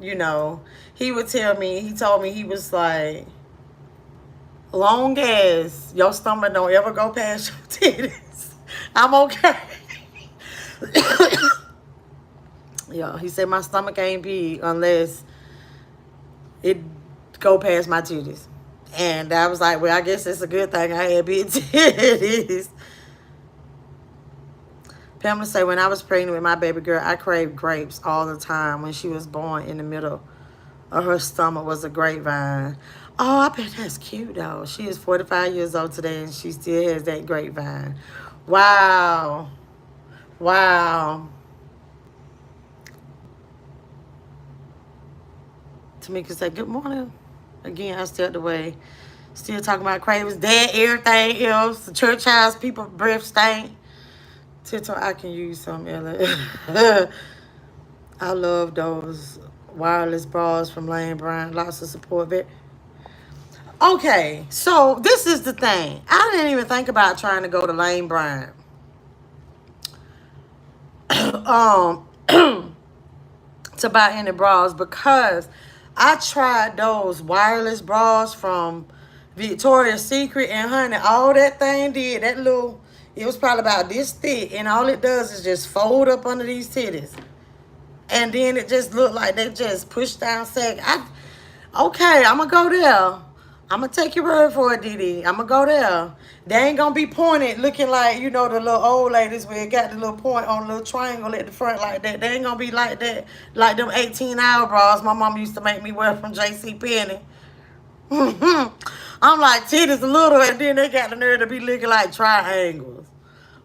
he would tell me, he told me, he was like, long as your stomach don't ever go past your titties, I'm okay. Yeah, he said my stomach ain't big unless it go past my titties. And I was like, well, I guess it's a good thing I had big titties. Pamela say, when I was pregnant with my baby girl, I craved grapes all the time. When she was born, in the middle of her stomach was a grapevine. Oh, I bet that's cute, though. She is 45 years old today, and she still has that grapevine. Wow. Wow. Tamika said, good morning. Again, I stepped away. Still talking about cravings, dad, everything else. The church house, people breath stink. Tito, I can use some, Ella. I love those wireless bras from Lane Bryant. Lots of support. Okay, so this is the thing. I didn't even think about trying to go to Lane Bryant. To buy any bras, because I tried those wireless bras from Victoria's Secret, and honey, all that thing did, that little, it was probably about this thick, and all it does is just fold up under these titties. And then it just looked like they just pushed down sag. Okay, I'm going to go there. I'm going to take your word for it, Didi. I'm going to go there. They ain't going to be pointed looking like, you know, the little old ladies where it got the little point on the little triangle at the front like that. They ain't going to be like that. Like them 18-hour bras my mom used to make me wear from JCPenney. I'm like, titties a little, and then they got the nerve to be looking like triangles.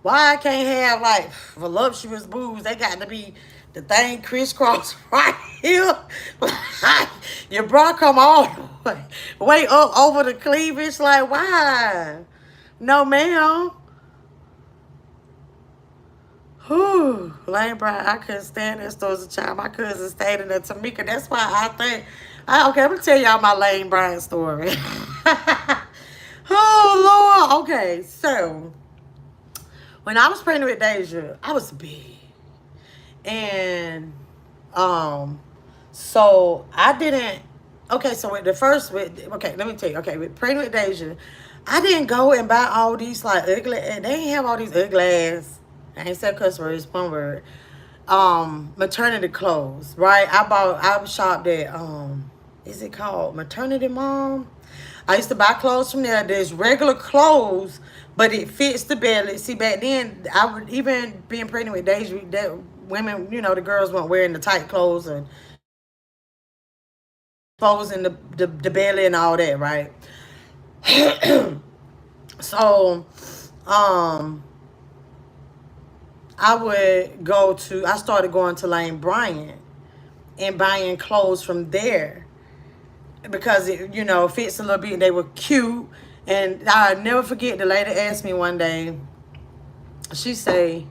Why I can't have like voluptuous boobs? They got to be the thing crisscross right here. Like, your bra come all the way up over the cleavage. Like, why? No, ma'am. Whew, Lane Bryant, I couldn't stand that store as a child. My cousin stayed in there, Tamika. That's why I think. Okay, I'm gonna tell y'all my Lane Bryant story. Oh Lord. Okay, so when I was pregnant with Deja, I was big, and so I didn't. Okay, so with the first okay, let me tell you. Okay, with pregnant with Deja, I didn't go and buy all these like ugly. They didn't have all these ugly ass. I ain't said cuss words, one word. Maternity clothes, right? I shopped at is it called Maternity Mom? I used to buy clothes from there. There's regular clothes, but it fits the belly. See, back then, I would even being pregnant with Deja, that women, you know, the girls weren't wearing the tight clothes and exposing the belly and all that, right? So, I started going to Lane Bryant and buying clothes from there because it, you know, fits a little bit. They were cute. And I'll never forget, the lady asked me one day, she say,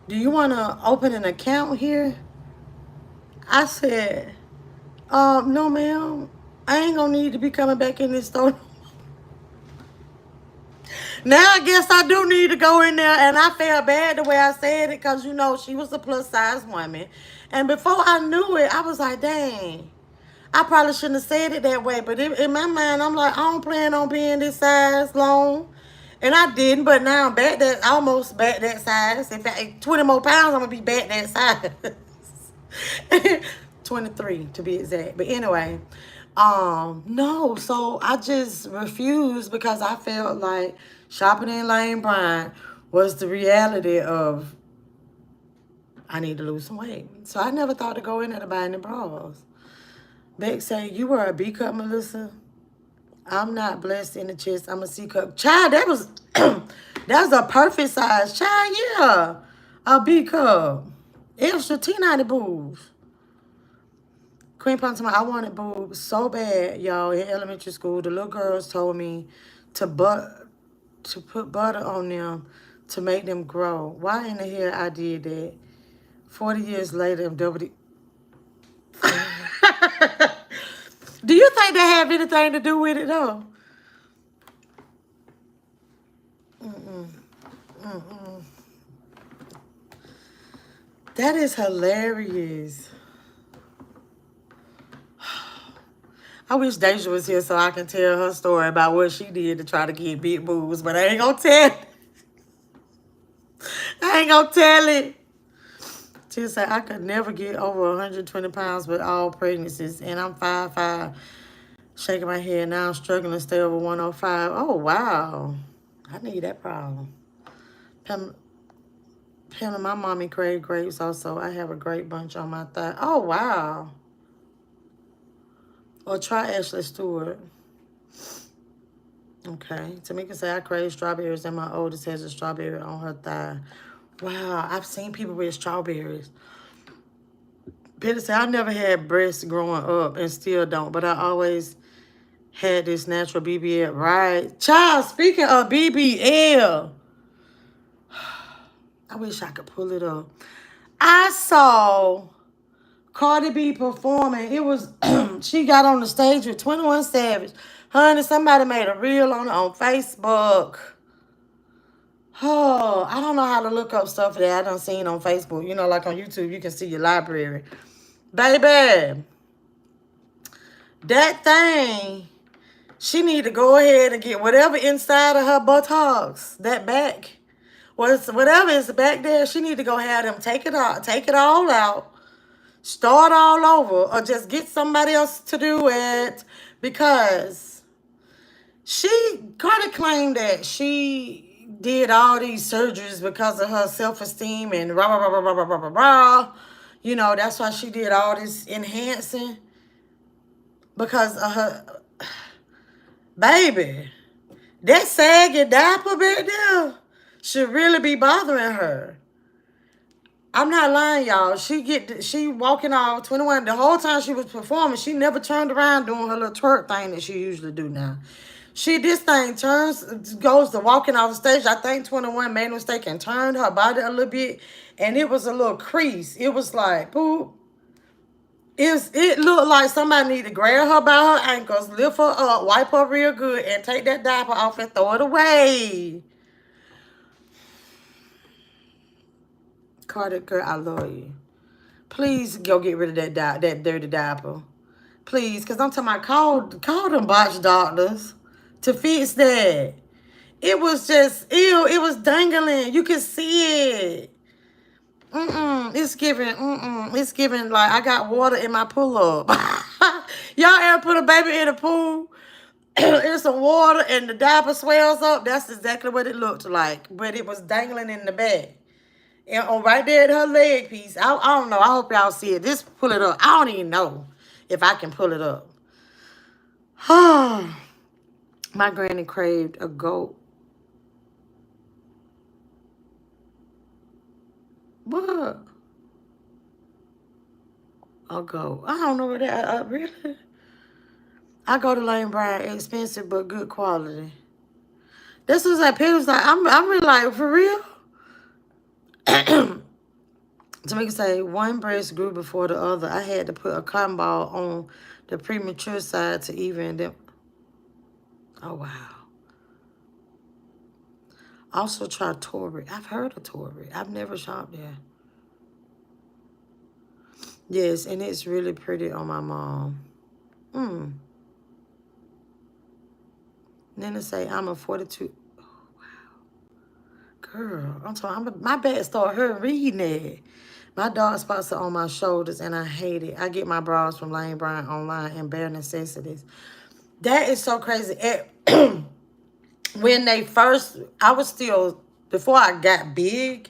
do you want to open an account here? I said, no, ma'am. I ain't going to need to be coming back in this store. Now I guess I do need to go in there, and I felt bad the way I said it because, you know, she was a plus-size woman. And before I knew it, I was like, dang, I probably shouldn't have said it that way. But in my mind, I'm like, I don't plan on being this size long. And I didn't, but now I'm back almost back that size. In fact, 20 more pounds, I'm going to be back that size. 23 to be exact. But anyway, no, so I just refused because I felt like shopping in Lane Bryant was the reality of I need to lose some weight. So I never thought to go in there to buy any bras. Beck say, you were a B cup, Melissa. I'm not blessed in the chest. I'm a C cup. Child, that was that was a perfect size. Child, yeah. A B cup. Extra T90 boobs. Queen Pantama, I wanted boobs so bad, y'all, in elementary school. The little girls told me to put butter on them to make them grow. Why in the hell I did that? 40 years later, I'm double D. Do you think they have anything to do with it, though? That is hilarious. I wish Deja was here so I can tell her story about what she did to try to get big boobs, but I ain't gonna tell it. I ain't gonna tell it. She said, I could never get over 120 pounds with all pregnancies, and I'm 5'5", shaking my head. Now I'm struggling to stay over 105. Oh, wow. I need that problem. Pamela, my mommy craved grapes also. I have a grape bunch on my thigh. Oh, wow. Or try Ashley Stewart. Okay. Tamika said, I crave strawberries, and my oldest has a strawberry on her thigh. Wow. I've seen people with strawberries. Peter said, I never had breasts growing up and still don't, but I always had this natural BBL. Right. Child, speaking of BBL, I wish I could pull it up. I saw Cardi B performing. It was, she got on the stage with 21 Savage. Honey, somebody made a reel on Facebook. Oh, I don't know how to look up stuff that I done seen on Facebook. You know, like on YouTube, you can see your library. Baby, that thing She need to go ahead and get whatever inside of her buttocks, that back, whatever is back there. She need to go ahead and take it all out, start all over, or just get somebody else to do it, because Cardi claimed that she did all these surgeries because of her self-esteem and rah, rah, rah, rah, rah, rah, rah, rah. You know, that's why she did all this enhancing, because of her. Baby, that sagging diaper back there should really be bothering her. I'm not lying, y'all. She walking off 21. The whole time she was performing, she never turned around doing her little twerk thing that she usually do now. This thing goes to walking off the stage. I think 21 made a mistake and turned her body a little bit, and it was a little crease. It was like, poop. It looked like somebody need to grab her by her ankles, lift her up, wipe her real good, and take that diaper off and throw it away. Cardi, girl, I love you. Please go get rid of that dirty diaper. Please, because I'm talking about call them botch doctors to fix that. It was just, ew, it was dangling. You could see it. It's giving like I got water in my pull-up. Y'all ever put a baby in a pool? There's some water and the diaper swells up. That's exactly what it looked like. But it was dangling in the back. And right there at her leg piece. I don't know. I hope y'all see it. Just pull it up. I don't even know if I can pull it up. My granny craved a goat. What? A goat. I don't know what that. Really? I go to Lane Bryant, expensive but good quality. This was like people was like, I'm really like, for real? Tamika say, one breast grew before the other. I had to put a cotton ball on the premature side to even them. Oh, wow. Also try Tory. I've heard of Tory. I've never shopped there. Yes, and it's really pretty on my mom. Nana say, I'm a 42. Oh, wow. Girl, I'm talking, my bad start her reading it. My dark spots are on my shoulders, and I hate it. I get my bras from Lane Bryant online and bare necessities. That is so crazy. When they first, I was still, before I got big,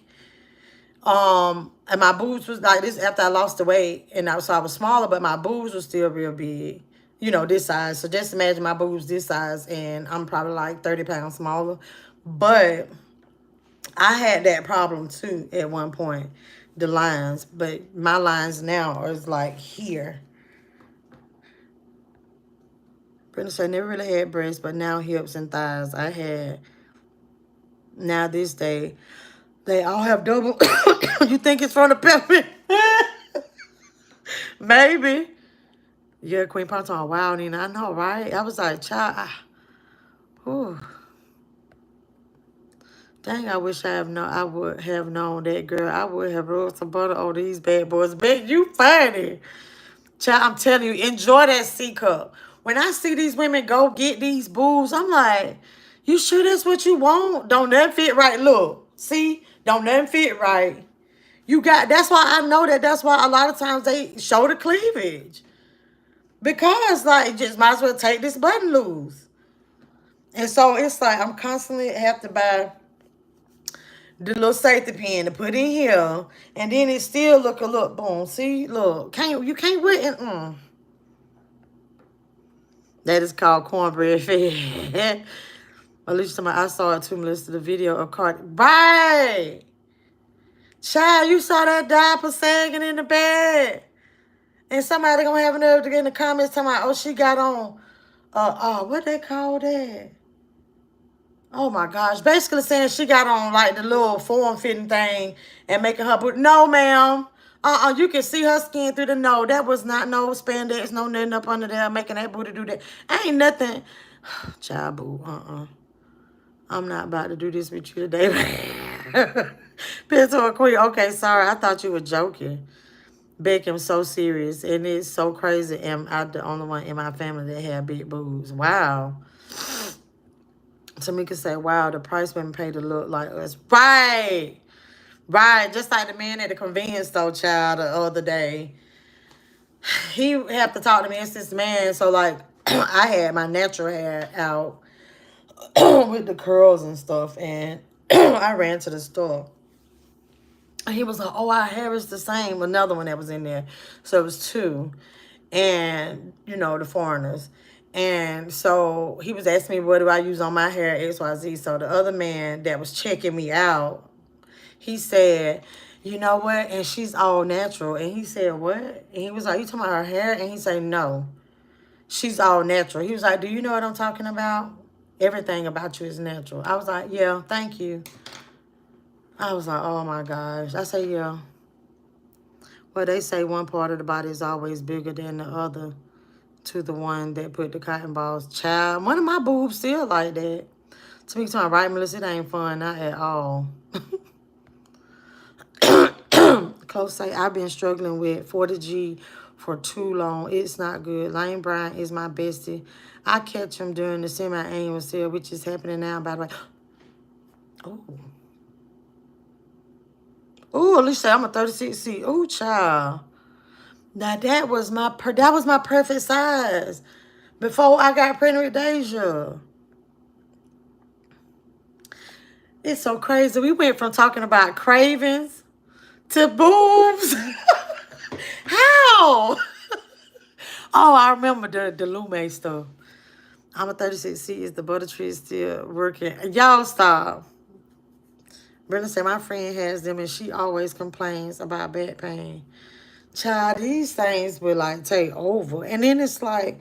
and my boobs was like this after I lost the weight, and so I was smaller, but my boobs were still real big. You know, this size. So just imagine my boobs this size, and I'm probably like 30 pounds smaller. But I had that problem too at one point, the lines. But my lines now is like here. Brenda said, I never really had breasts, but now hips and thighs. I had, now this day, they all have double. You think it's from the peppermint? Maybe. Yeah, Queen Ponton. Wow, Nina. I know, right? I was like, child. Whew. Dang, I wish I would have known that, girl. I would have rolled some butter on these bad boys. Bet you funny. Child, I'm telling you, enjoy that C cup. When I see these women go get these boobs, I'm like, you sure that's what you want? Don't nothing fit right. Look, see? Don't nothing fit right. That's why I know that's why a lot of times they show the cleavage. Because, like, just might as well take this button loose. And so it's like I'm constantly have to buy the little safety pin to put in here. And then it still look a little, boom. See, look, you can't wait and, That is called cornbread fed. At least I saw it too, Melissa, the video of Cardi. Right. Child, you saw that diaper sagging in the bed. And somebody gonna have enough to get in the comments talking about, oh, she got on, what they call that? Oh my gosh. Basically saying she got on like the little form-fitting thing and making her put, no, ma'am. You can see her skin through the no. That was not no spandex, no nothing up under there making that booty do that. Ain't nothing. Child boo, I'm not about to do this with you today. Pinto Queen, okay, sorry. I thought you were joking. Beckham so serious, and it's so crazy. Am I the only one in my family that had big boobs? Wow. Tamika say, wow, the price been paid to look like us. Right. Right. Just like the man at the convenience store, child, the other day. He have to talk to me. It's this man. So, like, I had my natural hair out with the curls and stuff. And I ran to the store. He was like, oh, our hair is the same. Another one that was in there. So it was two. And, you know, the foreigners. And so he was asking me, what do I use on my hair, XYZ. So the other man that was checking me out, he said, you know what? And she's all natural. And he said, what? And he was like, you talking about her hair? And he said, no, she's all natural. He was like, do you know what I'm talking about? Everything about you is natural. I was like, yeah, thank you. I was like, oh my gosh. I say, yeah. Well, they say one part of the body is always bigger than the other to the one that put the cotton balls. Child, one of my boobs still like that. To me, talking right, Melissa, it ain't fun, not at all. Close say, I've been struggling with 40G for too long. It's not good. Lane Bryant is my bestie. I catch him during the semi-annual sale, which is happening now, by the way. Oh. Oh, Alicia, I'm a 36C. Oh, child. Now, that was my perfect size before I got pregnant with Deja. It's so crazy. We went from talking about cravings to boobs. How? Oh, I remember the Lume stuff. I'm a 36C. Is the butter tree still working? Y'all stop. Brenda said, my friend has them and she always complains about back pain. Child, these things will like take over. And then it's like,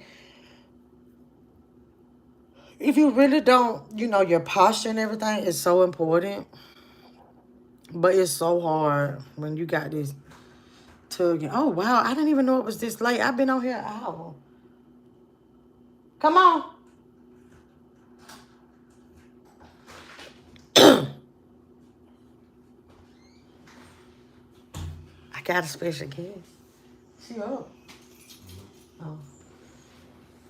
if you really don't, you know, your posture and everything is so important. But it's so hard when you got this tugging. Oh, wow. I didn't even know it was this late. I've been on here an hour. Come on. I got a special guest. She up. Oh.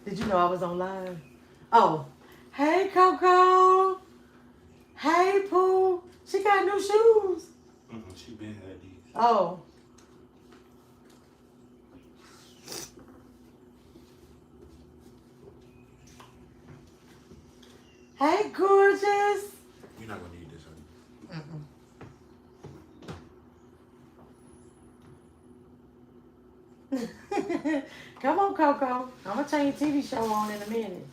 Did you know I was on live? Oh. Hey, Coco. Hey, Pooh. She got new shoes. She been had these. Oh. Hey, gorgeous. You're not going to need this, honey. Come on, Coco. I'm going to turn your TV show on in a minute.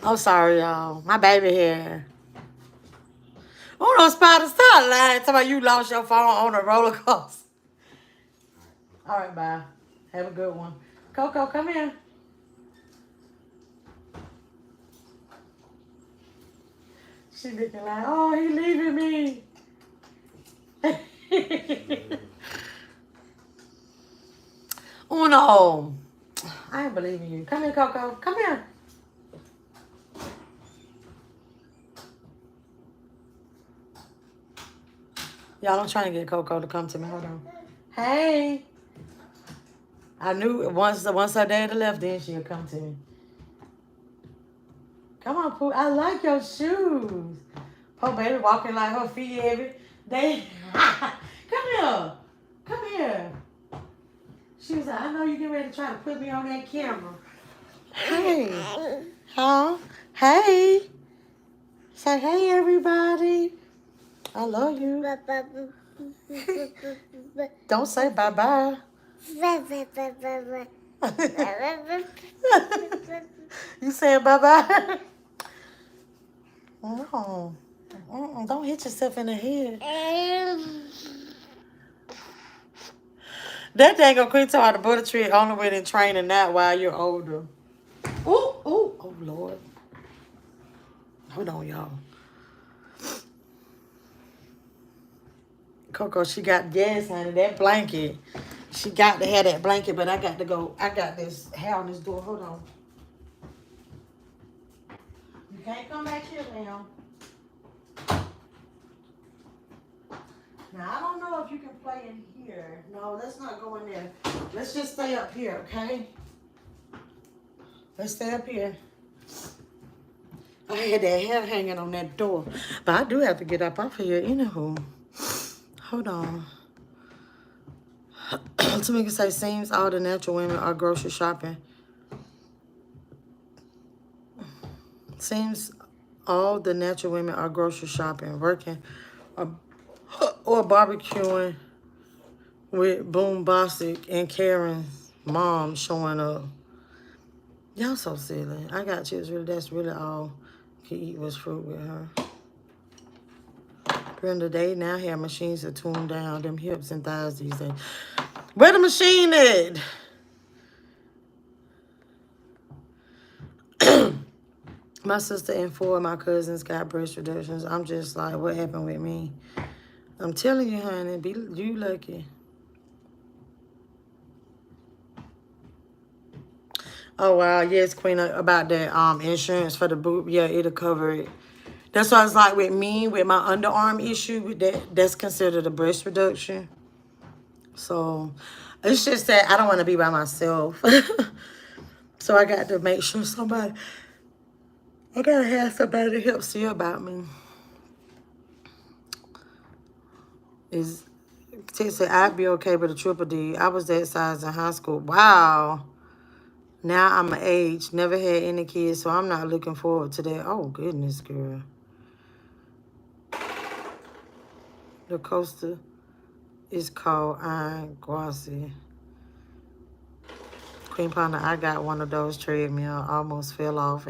Oh, sorry, y'all. My baby here. Oh, no, Spider, stop lying. Talking about you lost your phone on a roller coaster. All right, bye. Have a good one. Coco, come here. She looking like, oh, he leaving me. Oh, no. I ain't believing you. Come here, Coco. Come here. Y'all, I'm trying to get Coco to come to me. Hold on. Hey. I knew once her daddy left, then she'll come to me. Come on, Pooh. I like your shoes. Poor baby walking like her feet heavy. They come here. Come here. She was like, I know you get ready to try to put me on that camera. Hey. Huh? Hey. Say hey, everybody. I love you. Don't say bye-bye. You saying bye-bye? No. Don't hit yourself in the head. That dang gonna quit talking the butter tree only way in training that while you're older. Ooh, ooh, oh Lord. Hold on, y'all. Coco, she got, yes, honey, that blanket. She got to have that blanket, but I got to go. I got this hair on this door. Hold on. You can't come back here now. Now, I don't know if you can play in here. No, let's not go in there. Let's just stay up here, okay? Let's stay up here. I had that hair hanging on that door. But I do have to get up off of here anywho. Hold on. Tamika say, seems all the natural women are grocery shopping. Seems all the natural women are grocery shopping, working, or barbecuing with Boom Bosick and Karen's mom showing up. Y'all so silly. I got chips. Really, that's really all could eat was fruit with her. Brenda, they now have machines to tune down them hips and thighs these days. Where the machine at? My sister and 4 of my cousins got breast reductions. I'm just like, what happened with me? I'm telling you, honey, you lucky. Oh, wow. Yes, Queen, about that insurance for the boob. Yeah, it'll cover it. That's why it's like with me, with my underarm issue, with that's considered a breast reduction. So, it's just that I don't want to be by myself. So, I got to make sure I got to have somebody to help see about me. Ted said, I'd be okay with a triple D. I was that size in high school. Wow. Now I'm an age. Never had any kids, so I'm not looking forward to that. Oh, goodness, girl. The coaster is called Iron Guasi. Queen Panda, I got one of those treadmill. Almost fell off.